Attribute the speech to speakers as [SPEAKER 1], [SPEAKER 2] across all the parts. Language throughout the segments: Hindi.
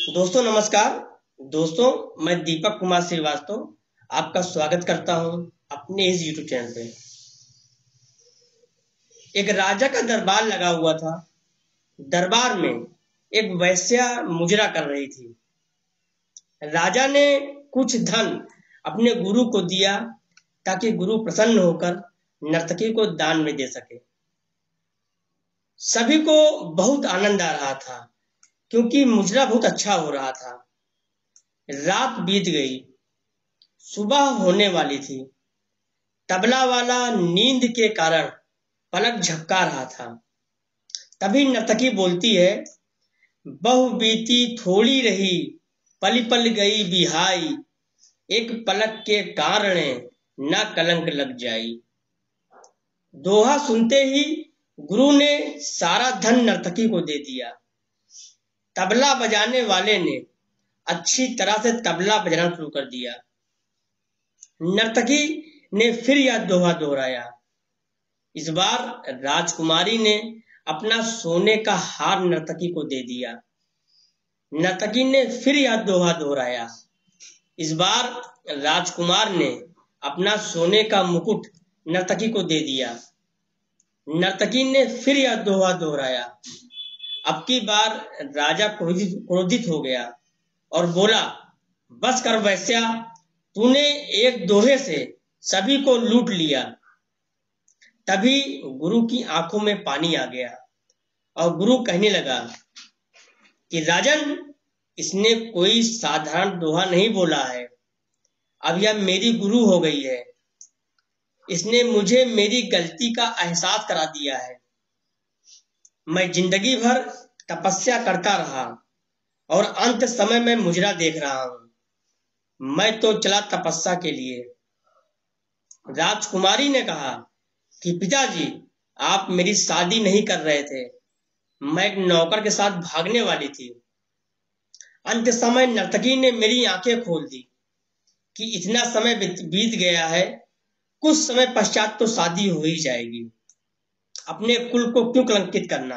[SPEAKER 1] दोस्तों नमस्कार। दोस्तों मैं दीपक कुमार श्रीवास्तव आपका स्वागत करता हूं अपने इस यूट्यूब चैनल पे। एक राजा का दरबार लगा हुआ था। दरबार में एक वेश्या मुजरा कर रही थी। राजा ने कुछ धन अपने गुरु को दिया ताकि गुरु प्रसन्न होकर नर्तकी को दान में दे सके। सभी को बहुत आनंद आ रहा था क्योंकि मुजरा बहुत अच्छा हो रहा था। रात बीत गई, सुबह होने वाली थी। तबला वाला नींद के कारण पलक झपका रहा था। तभी नर्तकी बोलती है, बहु बीती थोड़ी रही, पल पल गई बिहाई, एक पलक के कारण न कलंक लग जाई। दोहा सुनते ही गुरु ने सारा धन नर्तकी को दे दिया। तबला बजाने वाले ने अच्छी तरह से तबला बजाना शुरू कर दिया। नर्तकी ने फिर यह दोहा दोहराया। इस बार राजकुमारी ने अपना सोने का हार नर्तकी को दे दिया। नर्तकी ने फिर यह दोहा दोहराया। इस बार राजकुमार ने अपना सोने का मुकुट नर्तकी को दे दिया। नर्तकी ने फिर यह दोहा दोहराया। अब की बार राजा क्रोधित हो गया और बोला, बस कर वैश्या, तूने एक दोहे से सभी को लूट लिया। तभी गुरु की आंखों में पानी आ गया और गुरु कहने लगा कि राजन, इसने कोई साधारण दोहा नहीं बोला है। अब यह मेरी गुरु हो गई है। इसने मुझे मेरी गलती का एहसास करा दिया है। मैं जिंदगी भर तपस्या करता रहा और अंत समय में मुजरा देख रहा हूं। मैं तो चला तपस्या के लिए। राजकुमारी ने कहा कि पिताजी, आप मेरी शादी नहीं कर रहे थे। मैं एक नौकर के साथ भागने वाली थी। अंत समय नर्तकी ने मेरी आंखें खोल दी कि इतना समय बीत गया है, कुछ समय पश्चात तो शादी हो ही जाएगी। अपने कुल को क्यों कलंकित करना।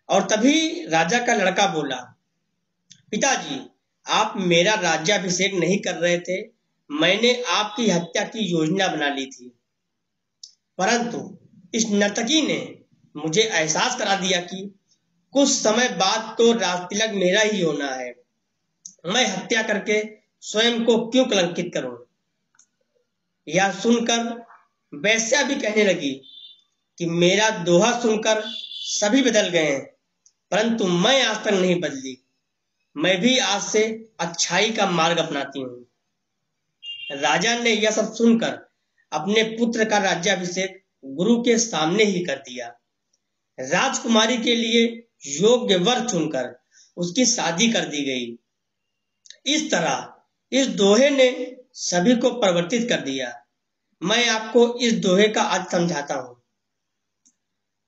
[SPEAKER 1] और तभी राजा का लड़का बोला, पिताजी, आप मेरा राज्याभिषेक नहीं कर रहे थे। मैंने आपकी हत्या की योजना बना ली थी, परंतु इस नर्तकी ने मुझे एहसास करा दिया कि कुछ समय बाद तो राजतिलक मेरा ही होना है। मैं हत्या करके स्वयं को क्यों कलंकित करूं। यह सुनकर वेश्या भी कहने लगी कि मेरा दोहा सुनकर सभी बदल गए हैं, परंतु मैं आज तक नहीं बदली। मैं भी आज से अच्छाई का मार्ग अपनाती हूँ। राजा ने यह सब सुनकर अपने पुत्र का राज्याभिषेक गुरु के सामने ही कर दिया। राजकुमारी के लिए योग्य वर चुनकर उसकी शादी कर दी गई। इस तरह इस दोहे ने सभी को परिवर्तित कर दिया। मैं आपको इस दोहे का अर्थ समझाता हूं।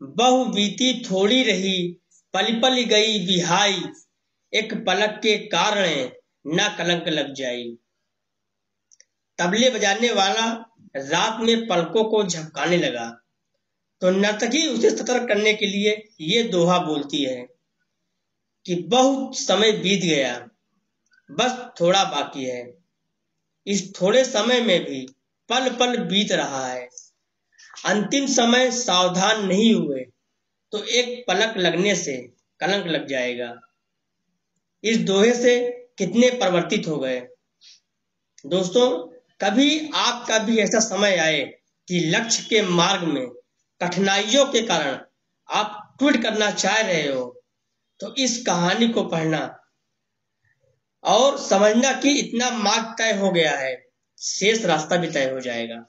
[SPEAKER 1] बहु बीती थोड़ी रही, पल पल गई बिहाई, एक पलक के कारण न कलंक लग जाई। तबले बजाने वाला रात में पलकों को झपकाने लगा तो नर्तकी उसे सतर्क करने के लिए ये दोहा बोलती है कि बहुत समय बीत गया, बस थोड़ा बाकी है। इस थोड़े समय में भी पल पल बीत रहा है। अंतिम समय सावधान नहीं हुए तो एक पलक लगने से कलंक लग जाएगा। इस दोहे से कितने परिवर्तित हो गए। दोस्तों, कभी आपका भी ऐसा समय आए कि लक्ष्य के मार्ग में कठिनाइयों के कारण आप क्विट करना चाह रहे हो, तो इस कहानी को पढ़ना और समझना कि इतना मार्ग तय हो गया है, शेष रास्ता भी तय हो जाएगा।